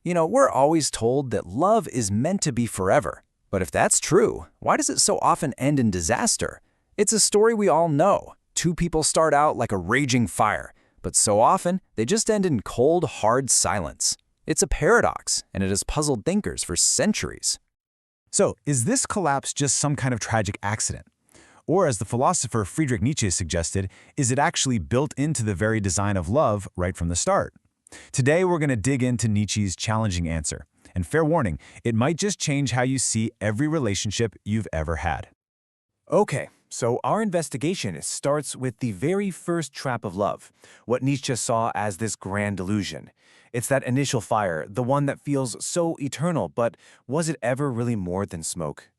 We're always told that love is meant to be forever. But if that's true, why does it so often end in disaster? It's a story we all know. Two people start out like a raging fire, but so often they just end in cold, hard silence. It's a paradox, and it has puzzled thinkers for centuries. So, is this collapse just some kind of tragic accident? Or, as the philosopher Friedrich Nietzsche suggested, is it actually built into the very design of love right from the start? Today, we're going to dig into Nietzsche's challenging answer. And fair warning, it might just change how you see every relationship you've ever had. Okay, so our investigation starts with the very first trap of love, what Nietzsche saw as this grand illusion. It's that initial fire, the one that feels so eternal, but was it ever really more than smoke?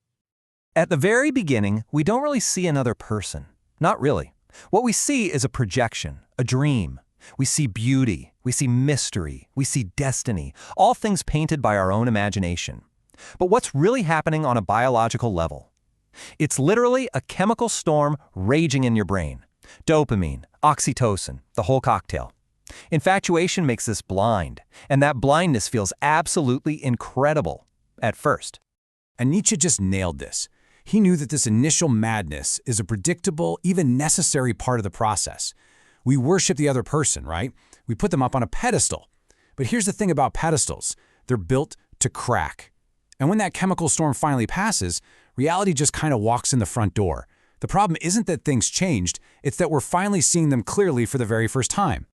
At the very beginning, we don't really see another person. Not really. What we see is a projection, a dream. We see beauty, we see mystery, we see destiny, all things painted by our own imagination. But what's really happening on a biological level? It's literally a chemical storm raging in your brain. Dopamine, oxytocin, the whole cocktail. Infatuation makes us blind, and that blindness feels absolutely incredible at first. And Nietzsche just nailed this. He knew that this initial madness is a predictable, even necessary part of the process. We worship the other person, right? We put them up on a pedestal. But here's the thing about pedestals. They're built to crack. And when that chemical storm finally passes, reality just kind of walks in the front door. The problem isn't that things changed, it's that we're finally seeing them clearly for the very first time.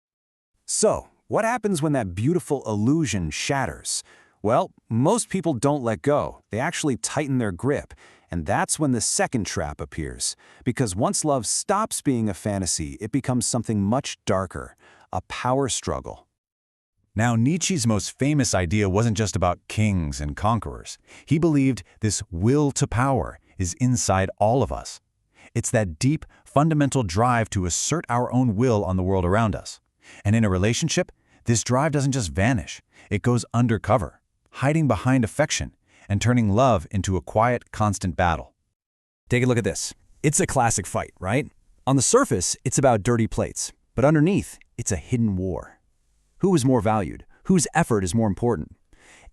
So, what happens when that beautiful illusion shatters? Well, most people don't let go. They actually tighten their grip. And that's when the second trap appears. Because once love stops being a fantasy, it becomes something much darker, a power struggle. Now, Nietzsche's most famous idea wasn't just about kings and conquerors. He believed this will to power is inside all of us. It's that deep, fundamental drive to assert our own will on the world around us. And in a relationship, this drive doesn't just vanish. It goes undercover, hiding behind affection, and turning love into a quiet, constant battle. Take a look at this. It's a classic fight, right? On the surface, it's about dirty plates, but underneath, it's a hidden war. Who is more valued? Whose effort is more important?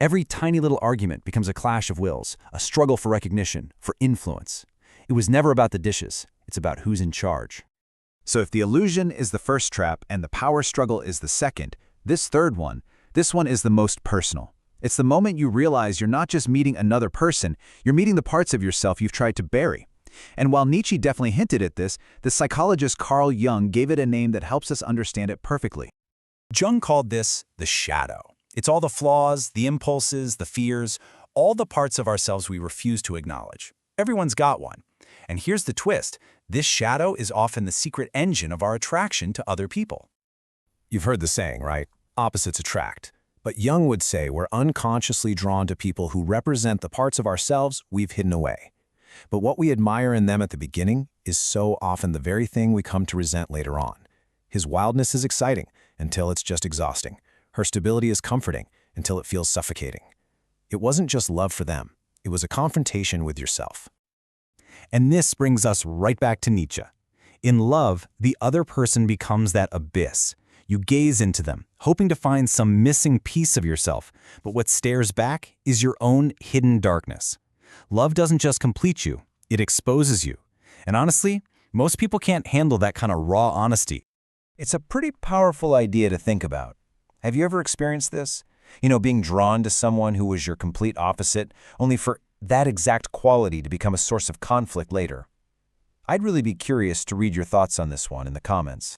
Every tiny little argument becomes a clash of wills, a struggle for recognition, for influence. It was never about the dishes. It's about who's in charge. So if the illusion is the first trap and the power struggle is the second, this one is the most personal. It's the moment you realize you're not just meeting another person, you're meeting the parts of yourself you've tried to bury. And while Nietzsche definitely hinted at this, the psychologist Carl Jung gave it a name that helps us understand it perfectly. Jung called this the shadow. It's all the flaws, the impulses, the fears, all the parts of ourselves we refuse to acknowledge. Everyone's got one. And here's the twist. This shadow is often the secret engine of our attraction to other people. You've heard the saying, right? Opposites attract. But Jung would say we're unconsciously drawn to people who represent the parts of ourselves we've hidden away. But what we admire in them at the beginning is so often the very thing we come to resent later on. His wildness is exciting until it's just exhausting. Her stability is comforting until it feels suffocating. It wasn't just love for them. It was a confrontation with yourself. And this brings us right back to Nietzsche. In love, the other person becomes that abyss. You gaze into them, hoping to find some missing piece of yourself, but what stares back is your own hidden darkness. Love doesn't just complete you, it exposes you. And honestly, most people can't handle that kind of raw honesty. It's a pretty powerful idea to think about. Have you ever experienced this? Being drawn to someone who was your complete opposite, only for that exact quality to become a source of conflict later. I'd really be curious to read your thoughts on this one in the comments.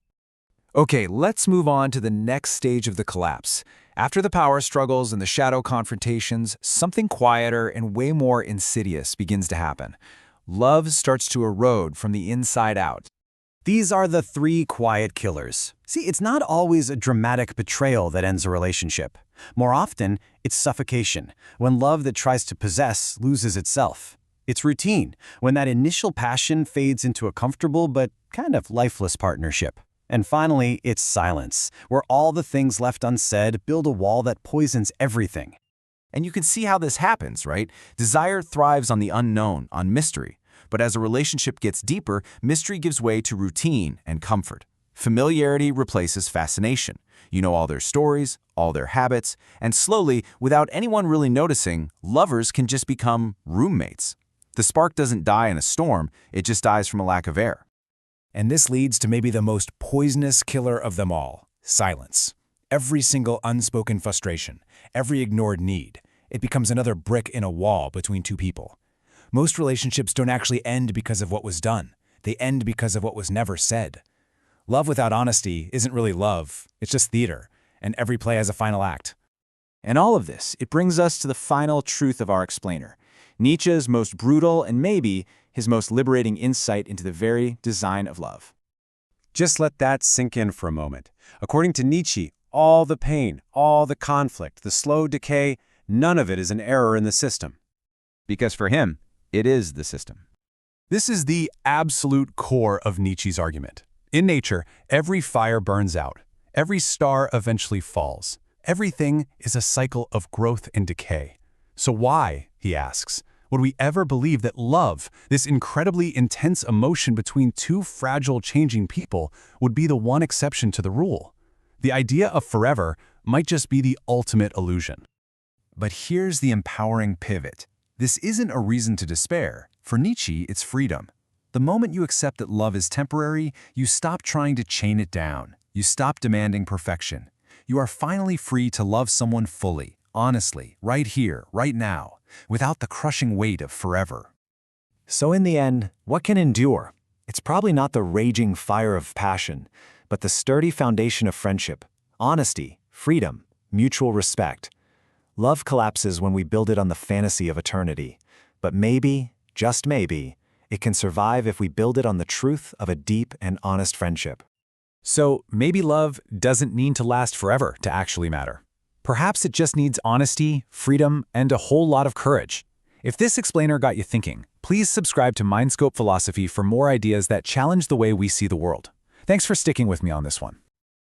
Okay, let's move on to the next stage of the collapse. After the power struggles and the shadow confrontations, something quieter and way more insidious begins to happen. Love starts to erode from the inside out. These are the 3 quiet killers. See, it's not always a dramatic betrayal that ends a relationship. More often, it's suffocation, when love that tries to possess loses itself. It's routine, when that initial passion fades into a comfortable but kind of lifeless partnership. And finally, it's silence, where all the things left unsaid build a wall that poisons everything. And you can see how this happens, right? Desire thrives on the unknown, on mystery. But as a relationship gets deeper, mystery gives way to routine and comfort. Familiarity replaces fascination. You know all their stories, all their habits, and slowly, without anyone really noticing, lovers can just become roommates. The spark doesn't die in a storm, it just dies from a lack of air. And this leads to maybe the most poisonous killer of them all, silence. Every single unspoken frustration, every ignored need, it becomes another brick in a wall between two people. Most relationships don't actually end because of what was done. They end because of what was never said. Love without honesty isn't really love, it's just theater, and every play has a final act. And all of this, it brings us to the final truth of our explainer, Nietzsche's most brutal and maybe his most liberating insight into the very design of love. Just let that sink in for a moment. According to Nietzsche, all the pain, all the conflict, the slow decay, none of it is an error in the system. Because for him, it is the system. This is the absolute core of Nietzsche's argument. In nature, every fire burns out. Every star eventually falls. Everything is a cycle of growth and decay. So why, he asks, would we ever believe that love, this incredibly intense emotion between two fragile, changing people, would be the one exception to the rule? The idea of forever might just be the ultimate illusion. But here's the empowering pivot. This isn't a reason to despair. For Nietzsche, it's freedom. The moment you accept that love is temporary, you stop trying to chain it down. You stop demanding perfection. You are finally free to love someone fully, honestly, right here, right now, without the crushing weight of forever. So in the end, what can endure? It's probably not the raging fire of passion, but the sturdy foundation of friendship, honesty, freedom, mutual respect. Love collapses when we build it on the fantasy of eternity, but maybe, just maybe, it can survive if we build it on the truth of a deep and honest friendship. So maybe love doesn't need to last forever to actually matter. Perhaps it just needs honesty, freedom, and a whole lot of courage. If this explainer got you thinking, please subscribe to Mindscope Philosophy for more ideas that challenge the way we see the world. Thanks for sticking with me on this one.